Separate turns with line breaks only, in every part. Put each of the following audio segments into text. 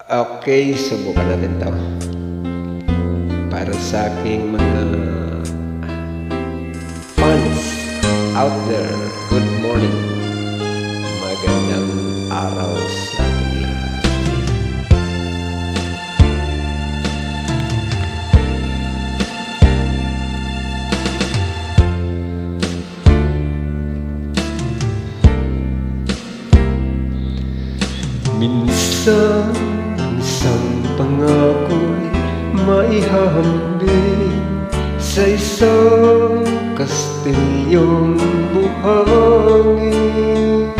Okay, subukan natin to. Para sa aking mga fans out there, good morning. Magandang araw sa ating lahat. Minsan isang pangako'y maihahambing sa isang kastilyong buhangin.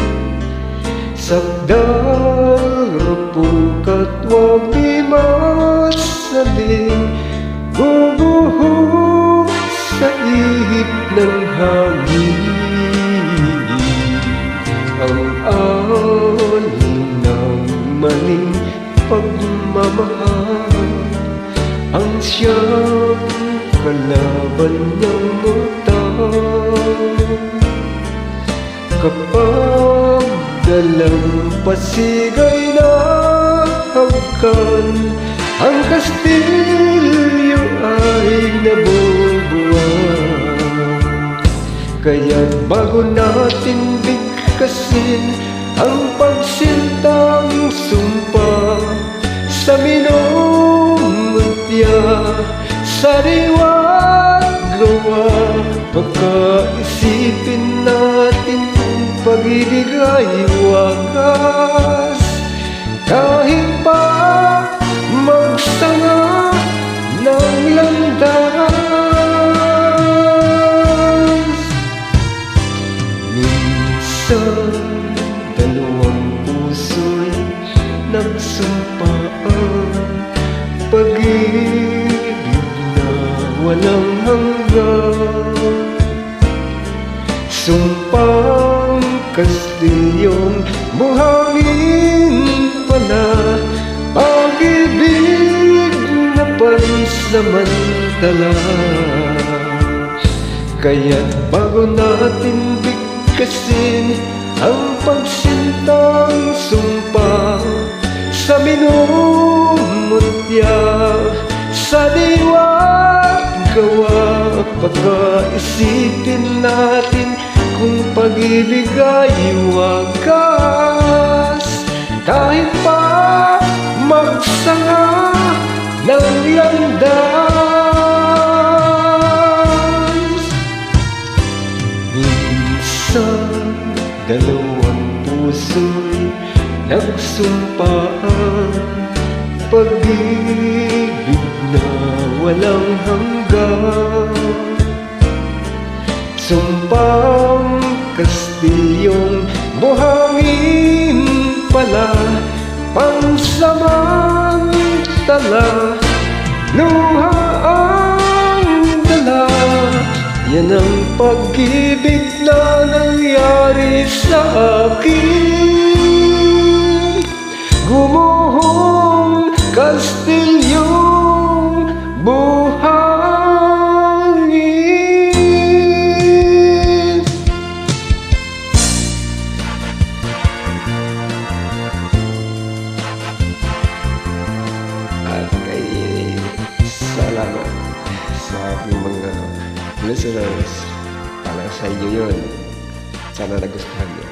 Sakdal, rapungkat, wag di masaling bubuhos sa ihip ng hangin. Ang alin ng maling pagmamahal ang siyang kalaban niyang mutan. Kapag dalampasigay na hangkan, ang kastilyo ay nabubuwag. Kaya't bago natin bigkasin ang pagsintang sumpa sa minumutya, sa diwa't gawa, pagkaisipin natin pag-ibig ay wagas. Kahit pa magsanga ng landas, minsan dalawang puso'y nagsumpaan, pag-ibig na walang hanggan. Sumpang kastilyong buhangin pala, pag-ibig na pansamantala. Kaya't bago natin bigkasin ang pagsintang sumpa sa minumutya, sa diwa't gawa, pagkaisipin natin kung pag-ibig ay wagas. Kahit pa magsanga ng landas, minsan dalawang puso'y nagsumpaan, pag-ibig na walang hanggan. Sumpang kastilyong buhangin pala, pansamantala, luha ang dala. Yan ang pag-ibig na nangyari sa akin. Gumuhong kastilyong buhangin. Okay, salamat sa aking mga listeners. Para sa inyo yun. Sana nagustuhan niyo.